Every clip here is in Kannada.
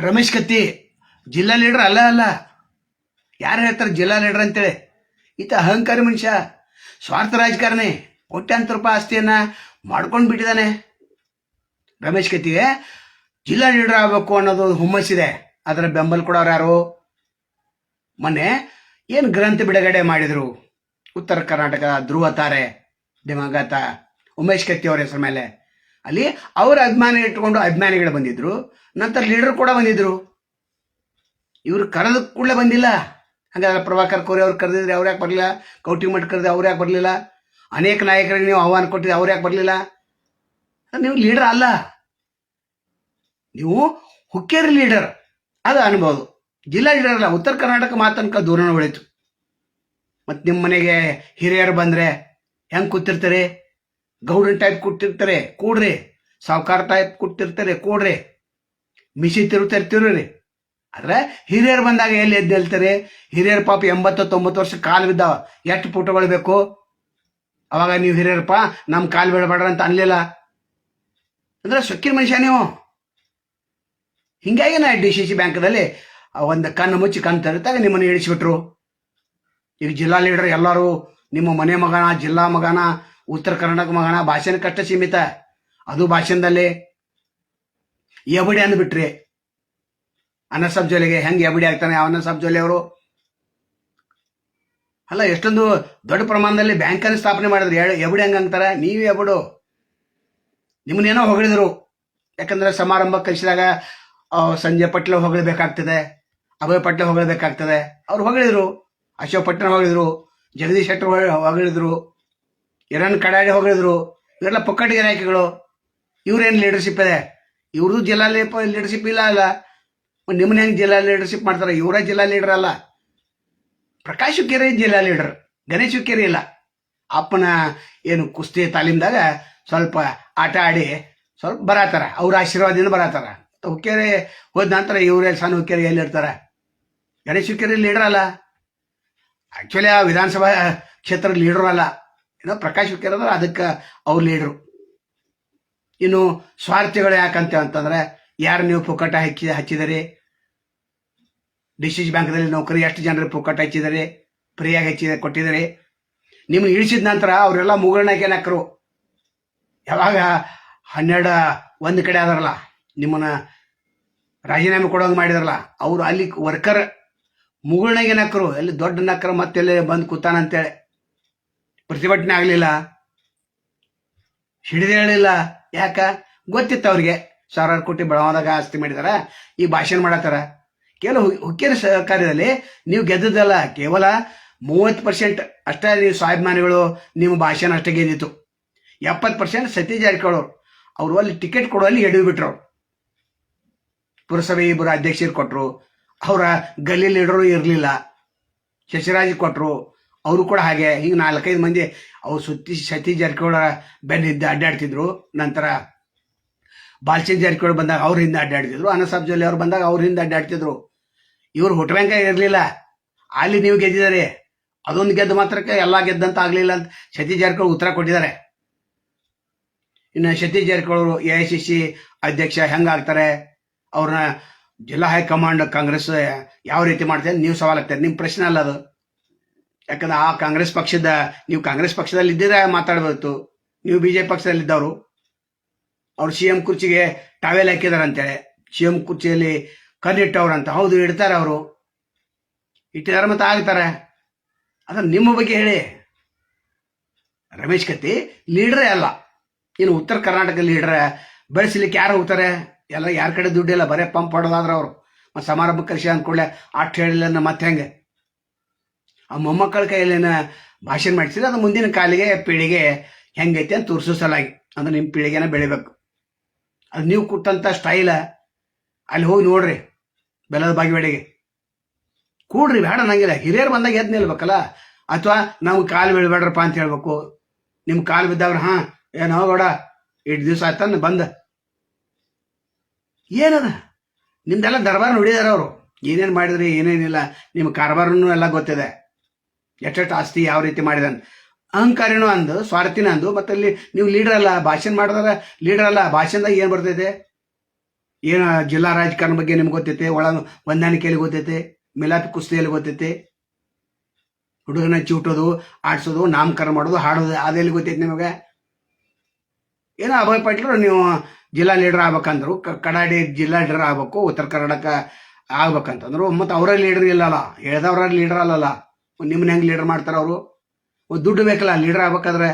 ರಮೇಶ್ ಕತ್ತಿ ಜಿಲ್ಲಾ ಲೀಡರ್ ಅಲ್ಲ ಅಲ್ಲ. ಯಾರು ಹೇಳ್ತಾರೆ ಜಿಲ್ಲಾ ಲೀಡರ್ ಅಂತೇಳಿ? ಈತ ಅಹಂಕಾರಿ ಮನುಷ್ಯ, ಸ್ವಾರ್ಥ ರಾಜಕಾರಣಿ, ಕೋಟ್ಯಾಂತರ ರೂಪಾಯಿ ಆಸ್ತಿಯನ್ನ ಮಾಡ್ಕೊಂಡು ಬಿಟ್ಟಿದ್ದಾನೆ. ರಮೇಶ್ ಕತ್ತಿಗೆ ಜಿಲ್ಲಾ ಲೀಡರ್ ಆಗಬೇಕು ಅನ್ನೋದು ಹುಮ್ಮಸ್ಸಿದೆ. ಅದರ ಬೆಂಬಲ ಕೊಡೋರು ಯಾರು? ಮೊನ್ನೆ ಏನು ಗ್ರಂಥ ಬಿಡುಗಡೆ ಮಾಡಿದ್ರು ಉತ್ತರ ಕರ್ನಾಟಕ ಧ್ರುವ ತಾರೆ ದಿವಂಗತ ಉಮೇಶ್ ಕತ್ತಿ ಅವರ ಹೆಸರ ಮೇಲೆ. ಅಲ್ಲಿ ಅವರ ಅಭಿಮಾನಿ ಇಟ್ಕೊಂಡು ಅಭಿಮಾನಿಗಳು ಬಂದಿದ್ರು, ನಂತರ ಲೀಡರ್ ಕೂಡ ಬಂದಿದ್ರು. ಇವರು ಕರೆದ ಕೂಡಲೇ ಬಂದಿಲ್ಲ. ಹಾಗಾದ್ರೆ ಪ್ರಭಾಕರ್ ಕೋರೆ ಅವ್ರು ಕರೆದಿದ್ರೆ ಅವ್ರು ಯಾಕೆ ಬರಲಿಲ್ಲ? ಕೌಟಿಮಠ ಕರೆದ್ರೆ ಅವ್ರು ಯಾಕೆ ಬರಲಿಲ್ಲ? ಅನೇಕ ನಾಯಕರಿಗೆ ನೀವು ಆಹ್ವಾನ ಕೊಟ್ಟಿದ್ರೆ ಅವ್ರು ಯಾಕೆ ಬರಲಿಲ್ಲ? ನೀವು ಲೀಡರ್ ಅಲ್ಲ, ನೀವು ಹುಕ್ಕೇರಿ ಲೀಡರ್ ಅದು ಅನ್ಬೋದು. ಜಿಲ್ಲಾ ಲೀಡರ್ ಅಲ್ಲ. ಉತ್ತರ ಕರ್ನಾಟಕ ಮಾತನಕ ದೂರನ ಉಳಿತು. ಮತ್ತು ನಿಮ್ಮ ಮನೆಗೆ ಹಿರಿಯರು ಬಂದರೆ ಹೆಂಗೆ ಕೂತಿರ್ತಾರೆ? ಗೌಡನ್ ಟೈಪ್ ಕೂತಿರ್ತಾರೆ, ಕೂಡ್ರಿ. ಸಾವುಕಾರ ಟೈಪ್ ಕೂತಿರ್ತಾರೆ, ಕೂಡ್ರಿ. ಮಿಸಿ ತಿರುರಿ. ಆದರೆ ಹಿರಿಯರು ಬಂದಾಗ ಎಲ್ಲಿ ಎದ್ದು ನಿಲ್ತಾರೆ? ಹಿರಿಯರ ಪಾಪ 80-90 ವರ್ಷ ಕಾಲು ಬಿದ್ದಾವ. ಎಷ್ಟು ಫೋಟೋಗಳು ಬೇಕು? ಅವಾಗ ನೀವು ಹಿರಿಯರಪ್ಪ ನಮ್ಮ ಕಾಲು ಬೀಳಬೇಡ್ರ ಅಂತ ಅನ್ಲಿಲ್ಲ ಅಂದ್ರೆ ಸೊಕ್ಕಿನ ಮನುಷ್ಯ ನೀವು. ಹಿಂಗಾಗಿ ನಾ DCC ಬ್ಯಾಂಕ್ದಲ್ಲಿ ಒಂದು ಕಣ್ಣು ಮುಚ್ಚಿ ಕಣ್ಣು ತೆರೆದಾಗ ನಿಮ್ಮನ್ನು ಇಳಿಸ್ಬಿಟ್ರು. ಈಗ ಜಿಲ್ಲಾ ಲೀಡರ್ ಎಲ್ಲರೂ ನಿಮ್ಮ ಮನೆ ಮಗನ, ಜಿಲ್ಲಾ ಮಗನ, ಉತ್ತರ ಕರ್ನಾಟಕ ಮಗನ, ಭಾಷೆನಕ್ಕಷ್ಟ ಸೀಮಿತ. ಅದು ಭಾಷಣದಲ್ಲಿ ಎಬಡಿ ಅಂದ್ಬಿಟ್ರಿ. ಅನಸಬ್ ಜೋಲಿಗೆ ಹೆಂಗೆ ಎಬಡಿ ಆಗ್ತಾನೆ ಅನಸಬ್ ಜೋಲಿ ಅವರು? ಅಲ್ಲ, ಎಷ್ಟೊಂದು ದೊಡ್ಡ ಪ್ರಮಾಣದಲ್ಲಿ ಬ್ಯಾಂಕನ್ನು ಸ್ಥಾಪನೆ ಮಾಡಿದ್ರು. ಎಬಡಿ ಹೆಂಗೆ ಅಂತಾರೆ? ನೀವೇ ಎಬಡು. ನಿಮ್ಮನ್ನೇನೋ ಹೊಗಳಿದ್ರು. ಯಾಕಂದ್ರೆ ಸಮಾರಂಭ ಕಳಿಸಿದಾಗ ಸಂಜಯ್ ಪಟ್ಲ ಹೊಗಳಬೇಕಾಗ್ತದೆ, ಅಭಯ್ ಪಟ್ಲ ಹೊಗಳಬೇಕಾಗ್ತದೆ. ಅವ್ರು ಹೊಗಳಿದ್ರು. ಅಶೋಕ್ ಪಟ್ನ ಹೊಗಳಿದ್ರು, ಜಗದೀಶ್ ಶೆಟ್ಟರ್ ಹೊಗಳಿದ್ರು, ಹಿರಣ್ ಕಡಾಡಿ ಹೊಗಳಿದ್ರು. ಇವರೆಲ್ಲ ಪೊಕ್ಕಟ್ಟಿಗೆ ನಾಯಕಿಗಳು. ಇವ್ರೇನು ಲೀಡರ್ಶಿಪ್ ಇದೆ? ಇವ್ರದ್ದು ಜಿಲ್ಲಾ ಲೀಡರ್ಶಿಪ್ ಇಲ್ಲ ಅಲ್ಲ. ನಿಮ್ಮನ್ನ ಹೆಂಗೆ ಜಿಲ್ಲಾ ಲೀಡರ್ಶಿಪ್ ಮಾಡ್ತಾರೆ? ಇವರೇ ಜಿಲ್ಲಾ ಲೀಡರ್ ಅಲ್ಲ. ಪ್ರಕಾಶ್ ಹುಕ್ಕೇರಿ ಜಿಲ್ಲಾ ಲೀಡರ್, ಗಣೇಶ್ ಹುಕ್ಕೇರಿ ಇಲ್ಲ. ಅಪ್ಪನ ಏನು ಕುಸ್ತಿ ತಾಲೀಮ್ದಾಗ ಸ್ವಲ್ಪ ಆಟ ಆಡಿ ಸ್ವಲ್ಪ ಬರತ್ತಾರ, ಅವ್ರ ಆಶೀರ್ವಾದದಿಂದ ಬರತ್ತಾರ. ಹುಕ್ಕೇರಿ ಹೋದ ನಂತರ ಇವರೇ ಸಣ್ಣ ಹುಕ್ಕೇರಿ ಎಲ್ಲಿರ್ತಾರೆ? ಗಣೇಶ್ ಹುಕ್ಕೇರಿ ಲೀಡರ್ ಅಲ್ಲ. ಆ್ಯಕ್ಚುಲಿ ಆ ವಿಧಾನಸಭಾ ಕ್ಷೇತ್ರ ಲೀಡರ್ ಅಲ್ಲ. ಏನೋ ಪ್ರಕಾಶ್ ಹುಕ್ಕೇರಿ ಅಂದ್ರೆ ಅದಕ್ಕೆ ಅವ್ರು ಲೀಡ್ರು. ಇನ್ನು ಸ್ವಾರ್ಥಿಗಳು ಯಾಕಂತ ಅಂತಂದ್ರೆ, ಯಾರು ನೀವು ಪುಕ್ಕಟ ಹಚ್ಚಿದಿರಿ? DCC ಬ್ಯಾಂಕ್ದಲ್ಲಿ ನೌಕರಿ ಎಷ್ಟು ಜನರಿಗೆ ಪುಕ್ಕಟ ಹಚ್ಚಿದಿರಿ? ಫ್ರೀಯಾಗಿ ಕೊಟ್ಟಿದ್ದೀರಿ? ನಿಮ್ಮನ್ನು ಇಳಿಸಿದ ನಂತರ ಅವರೆಲ್ಲ ಮುಗುಳ್ನಾಗೆ ನಕ್ಕರು. ಯಾವಾಗ 12-1 ಕಡೆ ಆದಾರಲ್ಲ, ನಿಮ್ಮನ್ನ ರಾಜೀನಾಮೆ ಕೊಡೋಂಗೆ ಮಾಡಿದಾರಲ್ಲ, ಅವರು ಅಲ್ಲಿ ವರ್ಕರ್ ಮುಗುಳ್ನಾಗೆ ನಕ್ಕರು. ಎಲ್ಲಿ ದೊಡ್ಡ ನಕ್ಕರು ಮತ್ತೆಲ್ಲಿ ಬಂದು ಕೂತಾನಂತೇಳಿ ಪ್ರತಿಭಟನೆ ಆಗಲಿಲ್ಲ, ಹಿಡಿದು ಹೇಳಿಲ್ಲ. ಯಾಕ? ಗೊತ್ತಿತ್ತು ಅವ್ರಿಗೆ. ಸಾವಿರಾರು ಕೋಟಿ ಬೆಳಗಾವದಾಗ ಆಸ್ತಿ ಮಾಡಿದಾರ, ಈ ಭಾಷಣ ಮಾಡತ್ತಾರ. ಕೆಲವು ಹುಕ್ಕೇರಿ ಕಾರ್ಯದಲ್ಲಿ ನೀವು ಗೆದ್ದದಲ್ಲ, ಕೇವಲ 30% ಅಷ್ಟೇ ನೀವು ಸ್ವಾಭಿಮಾನಿಗಳು ನಿಮ್ಮ ಭಾಷಣ ಅಷ್ಟೇ ಗೆದ್ದಿತ್ತು. 70% ಸತೀಶ್ ಜಾರಕಿಹೊಳಿ ಅವರು ಅಲ್ಲಿ ಟಿಕೆಟ್ ಕೊಡುವಲ್ಲಿ ಎಡವಿ ಬಿಟ್ರು. ಪುರಸಭೆ 2 ಅಧ್ಯಕ್ಷರು ಕೊಟ್ಟರು, ಅವರ ಗಲ್ಲಿ ಲೀಡರು ಇರಲಿಲ್ಲ. ಶಶಿರಾಜ್ ಕೊಟ್ಟರು, ಅವರು ಕೂಡ ಹಾಗೆ. ಈಗ 4-5 ಮಂದಿ ಅವ್ರು ಸತೀಶ್ ಜಾರಕಿಹೊಳಿ ಬೆನ್ನಿದ್ದ ಅಡ್ಡಾಡ್ತಿದ್ರು. ನಂತರ ಬಾಲಚಂದ್ರ ಜಾರಕಿಹೊಳಿ ಬಂದಾಗ ಅವ್ರ ಹಿಂದೆ ಅಡ್ಡಾಡ್ತಿದ್ರು, ಅನಸಬ್ ಜೋಲಿ ಅವ್ರು ಬಂದಾಗ ಅವ್ರ ಹಿಂದೆ ಅಡ್ಡಾಡ್ತಿದ್ರು. ಇವ್ರು ಹುಟ್ಟು ಬ್ಯಾಂಕ ಇರಲಿಲ್ಲ. ಅಲ್ಲಿ ನೀವು ಗೆದ್ದಿದ್ದಾರೆ, ಅದೊಂದು ಗೆದ್ದ ಮಾತ್ರಕ್ಕೆ ಎಲ್ಲ ಗೆದ್ದಂತ ಆಗಲಿಲ್ಲ ಅಂತ ಸತೀಶ್ ಜಾರಕಿಹೊಳಿ ಉತ್ತರ ಕೊಟ್ಟಿದ್ದಾರೆ. ಇನ್ನು ಸತೀಶ್ ಜಾರಕಿಹೊಳಿ AICC ಅಧ್ಯಕ್ಷ ಹೆಂಗಾಗ್ತಾರೆ? ಅವ್ರನ್ನ ಜಿಲ್ಲಾ ಹೈಕಮಾಂಡ್ ಕಾಂಗ್ರೆಸ್ ಯಾವ ರೀತಿ ಮಾಡ್ತಾರೆ ನೀವು ಸವಾಲ್ ಆಗ್ತಾರೆ. ನಿಮ್ಮ ಪ್ರಶ್ನೆ ಅಲ್ಲ ಅದು. ಯಾಕಂದ್ರೆ ಆ ಕಾಂಗ್ರೆಸ್ ಪಕ್ಷದ, ನೀವು ಕಾಂಗ್ರೆಸ್ ಪಕ್ಷದಲ್ಲಿ ಇದ್ದಿದ್ರೆ ಮಾತಾಡ್ಬೇಕು. ನೀವು BJP ಪಕ್ಷದಲ್ಲಿದ್ದವರು. ಅವ್ರು CM ಕುರ್ಚಿಗೆ ಟಾವೆಲ್ ಹಾಕಿದಾರೆ ಅಂತೇಳಿ, CM ಕುರ್ಚಿಯಲ್ಲಿ ಕಣ್ಣಿಟ್ಟವ್ರಂತ. ಹೌದು, ಇಡ್ತಾರೆ, ಅವರು ಇಟ್ಟಿದ್ದಾರೆ, ಮತ್ತೆ ಆಗ್ತಾರೆ. ಅದನ್ನು ನಿಮ್ಮ ಬಗ್ಗೆ ಹೇಳಿ. ರಮೇಶ್ ಕತ್ತಿ ಲೀಡ್ರೇ ಅಲ್ಲ. ಇನ್ನು ಉತ್ತರ ಕರ್ನಾಟಕ ಲೀಡರ್ ಬೆಳೆಸಲಿಕ್ಕೆ ಯಾರು ಹೋಗ್ತಾರೆ? ಎಲ್ಲ ಯಾರ ಕಡೆ ದುಡ್ಡಿಲ್ಲ, ಬರೇ ಪಂಪ್ ಹೊಡೆದಾದ್ರೆ ಅವರು. ಮತ್ತು ಸಮಾರಂಭ ಕಲಿಸಿ ಅಂದ್ಕೊಳ್ಳೆ ಅಷ್ಟು ಹೇಳಿಲ್ಲ. ಮತ್ತೆ ಹೆಂಗೆ ಆ ಮೊಮ್ಮಕ್ಕಳ ಕೈಯಲ್ಲೇನ ಭಾಷಣ ಮಾಡಿಸಿದ್ರೆ ಅದು ಮುಂದಿನ ಕಾಲಿಗೆ ಪೀಳಿಗೆ ಹೆಂಗೈತೆ ಅಂತ ತೋರಿಸೋ ಸಲಾಗಿ. ಅಂದ್ರೆ ನಿಮ್ಮ ಪೀಳಿಗೆನ ಬೆಳಿಬೇಕು. ಅದು ನೀವು ಕೊಟ್ಟಂಥ ಸ್ಟೈಲ ಅಲ್ಲಿ ಹೋಗಿ ನೋಡ್ರಿ. ಬೆಲ್ಲದ ಬಾಗಿವಾಡಿಗೆ ಕೂಡ್ರಿ, ಬೇಡ ನಂಗಿಲ್ಲ. ಹಿರಿಯರು ಬಂದಾಗ ಎದ್ದು ನಿಲ್ಬೇಕಲ್ಲ. ಅಥವಾ ನಾವು ಕಾಲು ಬೀಳ್ಬೇಡ್ರಪ್ಪ ಅಂತ ಹೇಳ್ಬೇಕು. ನಿಮ್ಮ ಕಾಲು ಬಿದ್ದವ್ರು ಏನೋ ಗೌಡ 8 ದಿವಸ ಆಯ್ತಾನ ಬಂದ. ಏನದ ನಿಮ್ದೆಲ್ಲ ದರ್ಬಾರ್ ನೋಡಿದಾರೆ ಅವರು. ಏನೇನು ಮಾಡಿದ್ರಿ ಏನೇನಿಲ್ಲ ನಿಮ್ಮ ಕಾರ್ಬಾರನು ಎಲ್ಲ ಗೊತ್ತಿದೆ. ಎಷ್ಟೆಷ್ಟು ಆಸ್ತಿ ಯಾವ ರೀತಿ ಮಾಡಿದಾನೆ. ಅಹಂಕಾರಿನೂ ಅಂದು, ಸ್ವಾರ್ಥಿನ ಅಂದು. ಮತ್ತೆ ಅಲ್ಲಿ ನೀವು ಲೀಡರ್ ಅಲ್ಲ, ಭಾಷಣ ಮಾಡಿದ್ರೆ ಲೀಡರ್ ಅಲ್ಲ. ಭಾಷಣದಾಗ ಏನು ಬರ್ತೈತೆ? ಏನು ಜಿಲ್ಲಾ ರಾಜಕಾರಣ ಬಗ್ಗೆ ನಿಮ್ಗೆ ಗೊತ್ತೈತೆ, ಒಳ ಹೊಂದಾಣಿಕೆಯಲ್ಲಿ ಗೊತ್ತೈತೆ, ಮಿಲಾಪಿ ಕುಸ್ತಿಯಲ್ಲಿ ಗೊತ್ತೈತೆ, ಹುಡುಗನ ಚಿವುಟೋದು, ಆಡ್ಸೋದು, ನಾಮಕರಣ ಮಾಡೋದು, ಹಾಡೋದು ಅದೆಲ್ಲಿ ಗೊತ್ತೈತೆ ನಿಮಗೆ? ಏನೋ ಅಭಯ್ ಪಾಟೀಲ್ ನೀವು ಜಿಲ್ಲಾ ಲೀಡರ್ ಆಗ್ಬೇಕಂದ್ರು, ಕಡಾಡಿ ಜಿಲ್ಲಾ ಲೀಡರ್ ಆಗ್ಬೇಕು, ಉತ್ತರ ಕರ್ನಾಟಕ ಆಗ್ಬೇಕಂತಂದ್ರು. ಮತ್ತು ಅವರ ಲೀಡರ್ ಇಲ್ಲಲ್ಲ, ಹೇಳ್ದವ್ರ ಲೀಡರ್ ಅಲ್ಲಲ್ಲ, ನಿಮ್ಮನ್ನ ಹೆಂಗೆ ಲೀಡರ್ ಮಾಡ್ತಾರೆ ಅವರು? ದುಡ್ಡು ಬೇಕಲ್ಲ ಲೀಡರ್ ಆಗ್ಬೇಕಾದ್ರೆ.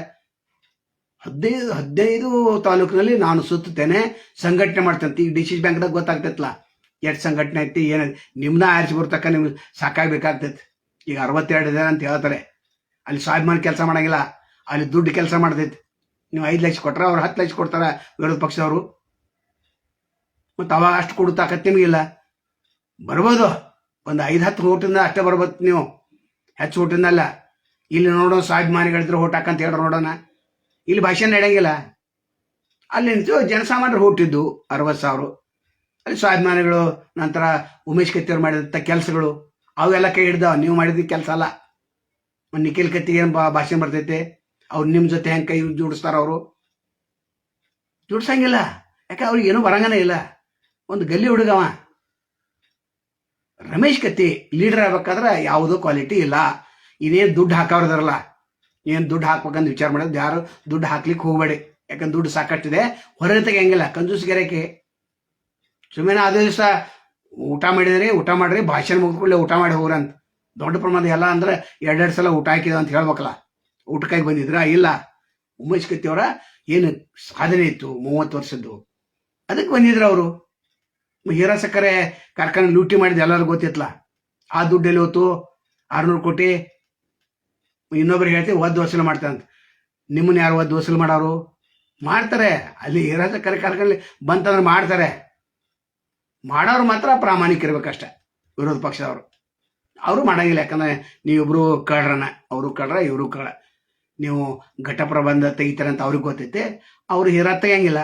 15 ತಾಲೂಕಿನಲ್ಲಿ ನಾನು ಸುತ್ತುತ್ತೇನೆ, ಸಂಘಟನೆ ಮಾಡ್ತೇನೆ. ಈಗ ಡಿಸಿಸ್ ಬ್ಯಾಂಕ್ದಾಗ ಗೊತ್ತಾಗ್ತೈತಲ್ಲ ಎಷ್ಟು ಸಂಘಟನೆ ಐತಿ, ಏನಾಯ್ತು. ನಿಮ್ನ ಆರಿಸಿ ಬರ್ತಕ್ಕ ನಿಮ್ಗೆ ಸಾಕಾಗಬೇಕಾಗ್ತೈತಿ. ಈಗ 62 ಜನ ಅಂತ ಹೇಳ್ತಾರೆ, ಅಲ್ಲಿ ಸ್ವಾಭಿಮಾನ ಕೆಲಸ ಮಾಡಂಗಿಲ್ಲ, ಅಲ್ಲಿ ದುಡ್ಡು ಕೆಲಸ ಮಾಡ್ತೈತಿ. ನೀವು 5 ಲಕ್ಷ ಕೊಟ್ರೆ ಅವ್ರು 10 ಲಕ್ಷ ಕೊಡ್ತಾರ ವಿರೋಧ ಪಕ್ಷದವರು. ಮತ್ತು ಅವಾಗ ಅಷ್ಟು ಕೊಡು ತಾಕತ್ ನಿಮಗಿಲ್ಲ. ಬರ್ಬೋದು, ಒಂದು 5-10 ಓಟಿಂದ ಅಷ್ಟೇ ಬರ್ಬೋದು ನೀವು, ಹೆಚ್ಚು ಓಟಿಂದ ಅಲ್ಲ. ಇಲ್ಲಿ ನೋಡೋ ಸ್ವಾಭಿಮಾನಿಗಳಿದ್ರೆ ಓಟ್ ಹಾಕಂತ ಹೇಳ್ರು ನೋಡೋಣ. ಇಲ್ಲಿ ಭಾಷಣ ನಡೆಯಂಗಿಲ್ಲ. ಅಲ್ಲಿ ಜನಸಾಮಾನ್ಯರು ಹುಟ್ಟಿದ್ದು 60,000. ಅಲ್ಲಿ ಸ್ವಾಭಿಮಾನಿಗಳು, ನಂತರ ಉಮೇಶ್ ಕತ್ತಿಯವ್ರು ಮಾಡಿದಂಥ ಕೆಲಸಗಳು ಅವೆಲ್ಲ ಕೈ ಹಿಡ್ದಾವ. ನೀವು ಮಾಡಿದ ಕೆಲಸ ಅಲ್ಲ. ನಿಖಿಲ್ ಕತ್ತಿಗೆ ಏನು ಭಾಷಣ ಬರ್ತೈತೆ? ಅವ್ರು ನಿಮ್ಮ ಜೊತೆ ಹೆಂಗೆ ಕೈ ಜೋಡಿಸ್ತಾರ? ಅವರು ಜೋಡಿಸಂಗಿಲ್ಲ. ಯಾಕೆ ಅವ್ರಿಗೆ ಏನೂ ಬರಂಗನೇ ಇಲ್ಲ. ಒಂದು ಗಲ್ಲಿ ಹುಡುಗವ ರಮೇಶ್ ಕತ್ತಿ ಲೀಡರ್ ಆಗ್ಬೇಕಾದ್ರೆ ಯಾವುದೋ ಕ್ವಾಲಿಟಿ ಇಲ್ಲ. ಇದೇನು ದುಡ್ಡು ಹಾಕೋರ್ದಾರಲ್ಲ, ಏನು ದುಡ್ಡು ಹಾಕ್ಬೇಕಂತ ವಿಚಾರ ಮಾಡಿದ್ರೆ ಯಾರು ದುಡ್ಡು ಹಾಕ್ಲಿಕ್ಕೆ ಹೋಗಬೇಡಿ. ಯಾಕಂದ್ರೆ ದುಡ್ಡು ಸಾಕಷ್ಟಿದೆ, ಹೊರಗೆ ತೆಗಿಯಂಗಿಲ್ಲ. ಕಂಜೂಸ್ಗೆರೆಕೆ ಸುಮ್ಮನೆ ಅದೇ ದಿವಸ ಊಟ ಮಾಡಿದ್ರಿ, ಊಟ ಮಾಡ್ರಿ, ಭಾಷಣ ಮುಗಿದ್ಕೊಳ್ಳಿ ಊಟ ಮಾಡಿ ಹೋಗ್ರಂತ. ದೊಡ್ಡ ಪ್ರಮಾಣ ಎಲ್ಲ ಅಂದ್ರೆ 2 ಸಲ ಊಟ ಹಾಕಿದ ಅಂತ ಹೇಳ್ಬೇಕಲ್ಲ. ಊಟಕ್ಕಾಗಿ ಬಂದಿದ್ರ? ಇಲ್ಲ. ಉಮೇಶ್ ಕತ್ತಿಯವರ ಏನು ಸಾಧನೆ ಇತ್ತು 30 ವರ್ಷದ್ದು, ಅದಕ್ಕೆ ಬಂದಿದ್ರು ಅವರು. ಹೀರಾ ಸಕ್ಕರೆ ಕಾರ್ಖಾನೆ ಲೂಟಿ ಮಾಡಿದ ಎಲ್ಲರಿಗೂ ಗೊತ್ತಿತ್ತಲ್ಲ. ಆ ದುಡ್ಡಲ್ಲಿ ಹೊತ್ತು 600 ಕೋಟಿ ಇನ್ನೊಬ್ರಿಗೆ ಹೇಳ್ತೀವಿ ಒದ್ದು ವಸೂಲು ಮಾಡ್ತಾರೆ ಅಂತ. ನಿಮ್ಮನ್ನ ಯಾರು ಒದ್ದು ವಸೂಲು ಮಾಡೋರು? ಮಾಡ್ತಾರೆ. ಅಲ್ಲಿ ಹೀರಾ ಸಕ್ಕರೆ ಕಾರ್ಖಾನೆ ಬಂತಂದ್ರೆ ಮಾಡ್ತಾರೆ. ಮಾಡೋರು ಮಾತ್ರ ಪ್ರಾಮಾಣಿಕರಿರ್ಬೇಕಷ್ಟೆ. ವಿರೋಧ ಪಕ್ಷದವರು ಅವರು ಮಾಡಂಗಿಲ್ಲ. ಯಾಕಂದ್ರೆ ನೀವಿಬ್ರು ಕಳ್ರನ, ಅವರು ಕಳ್ರ ಇವರು ಕಳ್ಳ. ನೀವು ಘಟ ಪ್ರಬಂಧ ತೆಗಿತಾರೆ ಅಂತ ಅವ್ರಿಗೆ ಗೊತ್ತೈತೆ. ಅವರು ಹೀರಾ ತೆಗಿಯಂಗಿಲ್ಲ.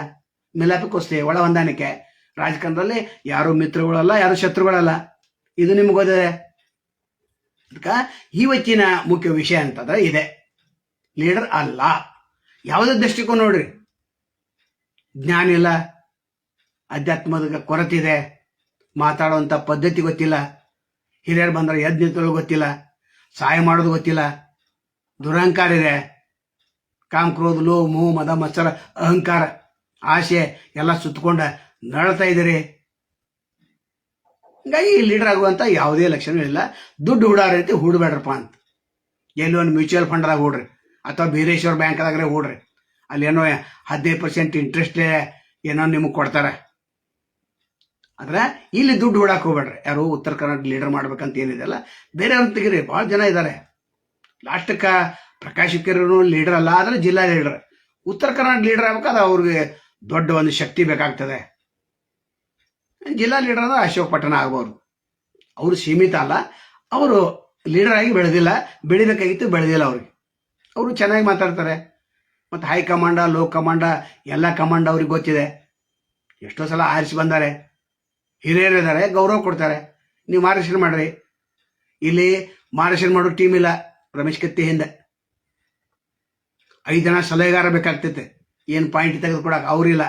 ಮಿಲಾಪಿ ಕುಸ್ತಿ, ಒಳ ಹೊಂದಾಣಿಕೆ. ರಾಜಕಾರಣದಲ್ಲಿ ಯಾರು ಮಿತ್ರಗಳಲ್ಲ, ಯಾರು ಶತ್ರುಗಳಲ್ಲ. ಇದು ನಿಮ್ಗೆ ಗೊತ್ತಿದೆ. ಅದಕ್ಕೆ ಇವತ್ತಿನ ಮುಖ್ಯ ವಿಷಯ ಅಂತಂದ್ರೆ ಇದೆ, ಲೀಡರ್ ಅಲ್ಲ. ಯಾವುದೇ ದೃಷ್ಟಿಕೋನ ನೋಡ್ರಿ, ಜ್ಞಾನ ಇಲ್ಲ, ಅಧ್ಯಾತ್ಮದ ಕೊರತಿದೆ, ಮಾತಾಡುವಂಥ ಪದ್ಧತಿ ಗೊತ್ತಿಲ್ಲ, ಹಿರಿಯರು ಬಂದ್ರೆ ಎದ್ದು ನಿಂತಲು ಗೊತ್ತಿಲ್ಲ, ಸಹಾಯ ಮಾಡೋದು ಗೊತ್ತಿಲ್ಲ, ದುರಹಂಕಾರ ಇದೆ, ಕಾಮ್ ಕ್ರೋಧ ಲೋಭ ಮೋಹ ಮದ ಮತ್ಸರ ಅಹಂಕಾರ ಆಸೆ ಎಲ್ಲ ಸುತ್ತಕೊಂಡ ನಳ್ತಾ ಇದ್ದೀರಿ. ಹೀಗಾಗಿ ಲೀಡರ್ ಆಗುವಂಥ ಯಾವುದೇ ಲಕ್ಷಣ ಇಲ್ಲ. ದುಡ್ಡು ಹೂಡಾರ ಐತಿ, ಹೂಡಬೇಡ್ರಪ್ಪ ಅಂತ. ಎಲ್ಲಿ ಒಂದು ಮ್ಯೂಚುವಲ್ ಫಂಡ್ದಾಗ ಹೂಡ್ರಿ, ಅಥವಾ ಬೀರೇಶ್ವರ ಬ್ಯಾಂಕ್ದಾಗ್ರೆ ಹೂಡ್ರಿ. ಅಲ್ಲೇನೋ 15% ಇಂಟ್ರೆಸ್ಟ್ ಏನೋ ನಿಮಗೆ ಕೊಡ್ತಾರೆ. ಆದ್ರೆ ಇಲ್ಲಿ ದುಡ್ಡು ಹೂಡಕ್ಕೆ ಹೋಗ್ಬೇಡ್ರಿ. ಯಾರು ಉತ್ತರ ಕರ್ನಾಟಕ ಲೀಡರ್ ಮಾಡ್ಬೇಕಂತ ಏನಿದೆಲ್ಲ ಬೇರೆಯವ್ರನ್ನ ತೆಗೀರಿ. ಭಾಳ ಜನ ಇದ್ದಾರೆ. ಲಾಸ್ಟಕ್ಕೆ ಪ್ರಕಾಶ್ ಹುಕ್ಕೇರಿಯವರು ಲೀಡರ್ ಅಲ್ಲ, ಆದರೆ ಜಿಲ್ಲಾ ಲೀಡರ್. ಉತ್ತರ ಕರ್ನಾಟಕ ಲೀಡರ್ ಆಗ್ಬೇಕಾದ್ರೆ ಅವ್ರಿಗೆ ದೊಡ್ಡ ಒಂದು ಶಕ್ತಿ ಬೇಕಾಗ್ತದೆ. ಜಿಲ್ಲಾ ಲೀಡರ್ ಅಂದ್ರೆ ಅಶೋಕ್ ಪಟ್ಟಣ ಆಗ್ಬೋದು. ಅವರು ಸೀಮಿತ ಅಲ್ಲ, ಅವರು ಲೀಡರ್ ಆಗಿ ಬೆಳೆದಿಲ್ಲ, ಬೆಳಿಬೇಕಾಗಿತ್ತು, ಬೆಳೆದಿಲ್ಲ. ಅವ್ರಿಗೆ ಅವರು ಚೆನ್ನಾಗಿ ಮಾತಾಡ್ತಾರೆ. ಮತ್ತು ಹೈಕಮಾಂಡ ಲೋ ಕಮಾಂಡ ಎಲ್ಲ ಕಮಾಂಡ್ ಅವ್ರಿಗೆ ಗೊತ್ತಿದೆ. ಎಷ್ಟೋ ಸಲ ಆರಿಸಿ ಬಂದಾರೆ, ಹಿರಿಯರು ಇದ್ದಾರೆ, ಗೌರವ ಕೊಡ್ತಾರೆ. ನೀವು ಮಾರ್ಗದರ್ಶನ ಮಾಡ್ರಿ. ಇಲ್ಲಿ ಮಾರ್ಗದರ್ಶನ ಮಾಡೋ ಟೀಮ್ ಇಲ್ಲ. ರಮೇಶ್ ಕತ್ತಿ ಹಿಂದೆ 5 ಜನ ಸಲಹೆಗಾರ ಬೇಕಾಗ್ತೈತೆ, ಏನು ಪಾಯಿಂಟ್ ತೆಗೆದುಕೊಡಕ್ಕೆ ಅವರಿಲ್ಲ.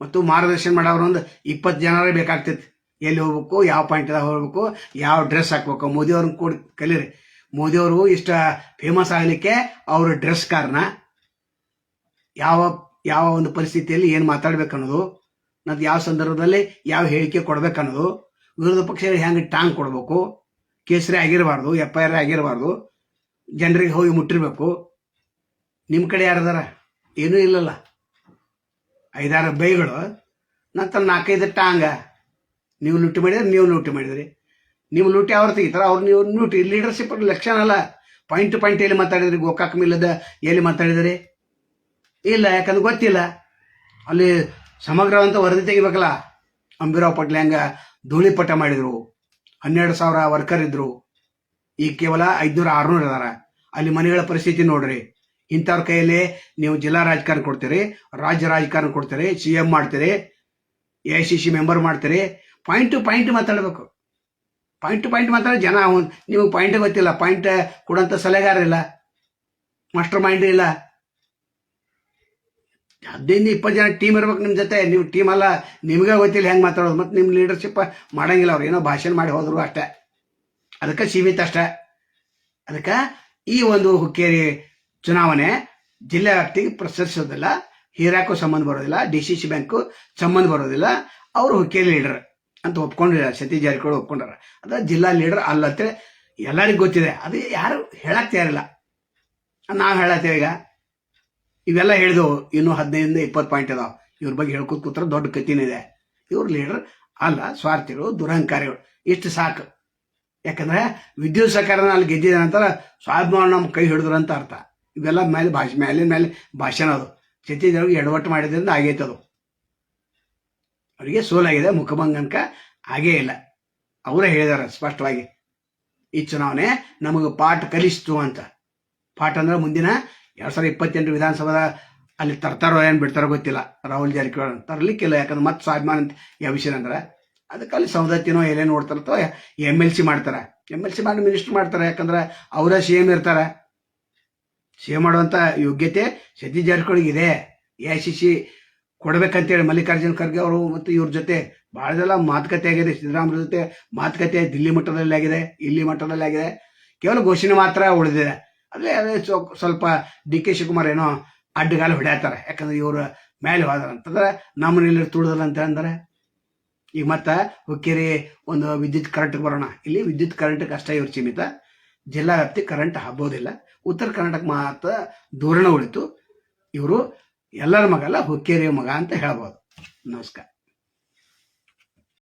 ಮತ್ತು ಮಾರ್ಗದರ್ಶನ ಮಾಡೋರು ಒಂದು 20 ಜನರೇ ಬೇಕಾಗ್ತೈತಿ. ಎಲ್ಲಿ ಹೋಗ್ಬೇಕು, ಯಾವ ಪಾಯಿಂಟ್ದಾಗ ಹೋಗ್ಬೇಕು, ಯಾವ ಡ್ರೆಸ್ ಹಾಕ್ಬೇಕು. ಮೋದಿಯವ್ರನ್ನ ಕೂಡ ಕಲೀರಿ. ಮೋದಿಯವರು ಇಷ್ಟ ಫೇಮಸ್ ಆಗಲಿಕ್ಕೆ ಅವ್ರ ಡ್ರೆಸ್ ಕಾರಣ. ಯಾವ ಯಾವ ಒಂದು ಪರಿಸ್ಥಿತಿಯಲ್ಲಿ ಏನು ಮಾತಾಡ್ಬೇಕು ಅನ್ನೋದು, ಮತ್ತು ಯಾವ ಸಂದರ್ಭದಲ್ಲಿ ಯಾವ ಹೇಳಿಕೆ ಕೊಡ್ಬೇಕನ್ನೋದು, ವಿರೋಧ ಪಕ್ಷ ಹೆಂಗೆ ಟಾಂಗ್ ಕೊಡಬೇಕು, ಕೇಸರಿ ಆಗಿರಬಾರ್ದು, FIR ಆಗಿರಬಾರ್ದು, ಜನರಿಗೆ ಹೋಗಿ ಮುಟ್ಟಿರ್ಬೇಕು. ನಿಮ್ಮ ಕಡೆ ಯಾರದಾರ? ಏನೂ ಇಲ್ಲಲ್ಲ. 5-6 ಬೈಗಳು, ನಂತರ 4-5 ಟಾಂಗ. ನೀವು ಲೂಟಿ ಮಾಡಿದ್ರೆ ನೀವು ಲೂಟಿ ಮಾಡಿದ್ರಿ. ನೀವು ಲೂಟಿ ಅವ್ರು ತೆಗಿತಾರೆ, ಅವ್ರು ನೀವು ಲೂಟಿ. ಲೀಡರ್ಶಿಪ್ ಲಕ್ಷಣ ಅಲ್ಲ. ಪಾಯಿಂಟ್ ಟು ಪಾಯಿಂಟ್ ಎಲ್ಲಿ ಮಾತಾಡಿದ್ರಿ? ಗೋಕಾಕ್ ಮಿಲ್ಲದ ಎಲ್ಲಿ ಮಾತಾಡಿದ್ರಿ? ಇಲ್ಲ, ಯಾಕಂದ್ರೆ ಗೊತ್ತಿಲ್ಲ. ಅಲ್ಲಿ ಸಮಗ್ರವಂತ ವರದಿ ತೆಗಿಬೇಕಲ್ಲ. ಅಂಬಿರಾವ್ ಪಟ್ಲೆ ಹಂಗೆ ಧೂಳಿಪಟ ಮಾಡಿದರು. 12,000 ವರ್ಕರ್ ಇದ್ರು. ಈಗ ಕೇವಲ 500-600 ಇದಾರ. ಅಲ್ಲಿ ಮನೆಗಳ ಪರಿಸ್ಥಿತಿ ನೋಡ್ರಿ. ಇಂಥವ್ರ ಕೈಯಲ್ಲಿ ನೀವು ಜಿಲ್ಲಾ ರಾಜಕಾರಣ ಕೊಡ್ತೀರಿ, ರಾಜ್ಯ ರಾಜಕಾರಣ ಕೊಡ್ತೀರಿ, CM ಮಾಡ್ತೀರಿ, AICC ಮೆಂಬರ್ ಮಾಡ್ತೀರಿ. ಪಾಯಿಂಟ್ ಟು ಪಾಯಿಂಟ್ ಮಾತಾಡಬೇಕು. ಪಾಯಿಂಟ್ ಟು ಪಾಯಿಂಟ್ ಮಾತಾಡಿ ಜನ ನಿಮಗೆ ಪಾಯಿಂಟ್ ಗೊತ್ತಿಲ್ಲ. ಪಾಯಿಂಟ್ ಕೊಡೋಂಥ ಸಲಹೆಗಾರ ಇಲ್ಲ, ಮಾಸ್ಟರ್ ಮೈಂಡ್ ಇಲ್ಲ. 15-20 ಜನ ಟೀಮ್ ಇರ್ಬೇಕು ನಿಮ್ಮ ಜೊತೆ. ನೀವು ಟೀಮ್ ಅಲ್ಲ, ನಿಮ್ಗೆ ಗೊತ್ತಿಲ್ಲ ಹೆಂಗೆ ಮಾತಾಡೋದು, ಮತ್ತು ನಿಮ್ಮ ಲೀಡರ್ಶಿಪ್ ಮಾಡಂಗಿಲ್ಲ. ಅವ್ರು ಏನೋ ಭಾಷಣ ಮಾಡಿ ಹೋದ್ರು ಅಷ್ಟೇ, ಅದಕ್ಕೆ ಸೀಮಿತ ಅಷ್ಟೇ. ಅದಕ್ಕೆ ಈ ಒಂದು ಹುಕ್ಕೇರಿ ಚುನಾವಣೆ ಜಿಲ್ಲಾ ವ್ಯಾಪ್ತಿಗೆ ಪ್ರಸರಿಸೋದಿಲ್ಲ, ಹೀರಾಕೂ ಸಂಬಂಧ ಬರೋದಿಲ್ಲ, DCC ಬ್ಯಾಂಕು ಸಂಬಂಧ ಬರೋದಿಲ್ಲ. ಅವರು ಹುಕ್ಕೇರಿ ಲೀಡರ್ ಅಂತ ಒಪ್ಕೊಂಡಿಲ್ಲ, ಸತೀಶ್ ಜಾರಕಿಹೊಳಿ ಒಪ್ಕೊಂಡಾರ. ಅದ ಜಿಲ್ಲಾ ಲೀಡರ್ ಅಲ್ಲ ಅಂತೇಳಿ ಎಲ್ಲರಿಗೂ ಗೊತ್ತಿದೆ. ಅದು ಯಾರು ಹೇಳಕ್ ತಯಾರಿಲ್ಲ. ನಾವು ಹೇಳತ್ತೇವೆ ಈಗ ಇವೆಲ್ಲ ಹೇಳಿದೆವು, ಇನ್ನೂ 15-20 ಪಾಯಿಂಟ್ ಇದಾವೆ. ಇವ್ರ ಬಗ್ಗೆ ಹೇಳ್ಕೊತ ಕೂತ್ರೆ ದೊಡ್ಡ ಕಥೆನಿದೆ. ಇವ್ರ ಲೀಡರ್ ಅಲ್ಲ, ಸ್ವಾರ್ಥಿಗಳು, ದುರಹಂಕಾರಿಗಳು. ಇಷ್ಟು ಸಾಕು. ಯಾಕಂದ್ರೆ ವಿದ್ಯುತ್ ಸರ್ಕಾರನ ಅಲ್ಲಿ ಗೆದ್ದಿದ ನಂತರ ಸ್ವಾಭಿಮಾನ ನಮ್ಮ ಕೈ ಹಿಡಿದ್ರು ಅಂತ ಅರ್ಥ. ಇವೆಲ್ಲ ಮೇಲೆ ಭಾಷಣ. ಅದು ಸತೀಶ್ ಅವ್ರಿಗೆ ಎಡವಟ್ಟು ಮಾಡಿದ್ರಿಂದ ಆಗೈತೆ. ಅದು ಅವರಿಗೆ ಸೋಲಾಗಿದೆ, ಮುಖಭಂಗನಕ ಆಗೇ ಇಲ್ಲ. ಅವರೇ ಹೇಳಿದಾರೆ ಸ್ಪಷ್ಟವಾಗಿ, ಈ ಚುನಾವಣೆ ನಮಗೆ ಪಾಠ ಕಲಿಸ್ತು ಅಂತ. ಪಾಠ ಅಂದ್ರೆ ಮುಂದಿನ 2028 ವಿಧಾನಸಭಾ ಅಲ್ಲಿ ತರ್ತಾರೋ ಏನು ಬಿಡ್ತಾರೋ ಗೊತ್ತಿಲ್ಲ. ರಾಹುಲ್ ಜಾರಕಿಹೊಳಿ ತರಲಿಕ್ಕಿಲ್ಲ, ಯಾಕಂದ್ರೆ ಮತ್ತೆ ಸ್ವಾಭಿಮಾನ ಅಂತ ಯಾವ ವಿಷಯ ಅಂದ್ರೆ ಅದಕ್ಕೆ ಅಲ್ಲಿ ಸವದತ್ತಿನೋ ಎಲ್ಲೇ ನೋಡ್ತಾರತ್ತೋ MLC ಮಾಡ್ತಾರೆ. MLC ಮಾಡಿ ಮಿನಿಸ್ಟರ್ ಮಾಡ್ತಾರೆ. ಯಾಕಂದ್ರೆ ಅವರ CM ಇರ್ತಾರೆ. CM ಮಾಡುವಂಥ ಯೋಗ್ಯತೆ ಸತೀಶ್ ಜಾರಕಿಹೊಳಿಗೆ ಇದೆ. AICC ಕೊಡ್ಬೇಕಂತೇಳಿ ಮಲ್ಲಿಕಾರ್ಜುನ್ ಖರ್ಗೆ ಅವರು ಮತ್ತು ಇವ್ರ ಜೊತೆ ಭಾಳ ಮಾತುಕತೆ ಆಗಿದೆ. ಸಿದ್ದರಾಮಯ್ಯ ಜೊತೆ ಮಾತುಕತೆ ದಿಲ್ಲಿ ಮಟ್ಟದಲ್ಲಿ ಆಗಿದೆ, ಇಲ್ಲಿ ಮಟ್ಟದಲ್ಲಿ ಆಗಿದೆ. ಕೇವಲ ಘೋಷಣೆ ಮಾತ್ರ ಉಳಿದಿದೆ. ಅದೇ ಸ್ವಲ್ಪ DK ಶಿವಕುಮಾರ್ ಏನೋ ಅಡ್ಡಗಾಲ ಹೊಡ್ಯಾತಾರೆ. ಯಾಕಂದ್ರೆ ಇವ್ರ ಮೇಲೆ ಹೋದ್ರ ಅಂತಂದ್ರೆ ನಮ್ಮನೆಯಲ್ಲಿ ತುಳಿದಲ್ಲ ಅಂತ ಅಂದ್ರೆ. ಈಗ ಮತ್ತೆ ಹುಕ್ಕೇರಿ ಒಂದು ವಿದ್ಯುತ್ ಕರೆಂಟ್ಗೆ ಬರೋಣ. ಇಲ್ಲಿ ವಿದ್ಯುತ್ ಕರೆಂಟ್ಗೆ ಅಷ್ಟೇ ಇವ್ರು ಸೀಮಿತ. ಜಿಲ್ಲಾ ವ್ಯಾಪ್ತಿ ಕರೆಂಟ್ ಹಬ್ಬೋದಿಲ್ಲ. ಉತ್ತರ ಕರ್ನಾಟಕ ಮಾತ್ರ ದೂರಣ ಉಳಿತು. ಇವರು ಎಲ್ಲರ ಮಗ ಅಲ್ಲ, ಹುಕ್ಕೇರಿಯ ಮಗ ಅಂತ ಹೇಳ್ಬೋದು. ನಮಸ್ಕಾರ.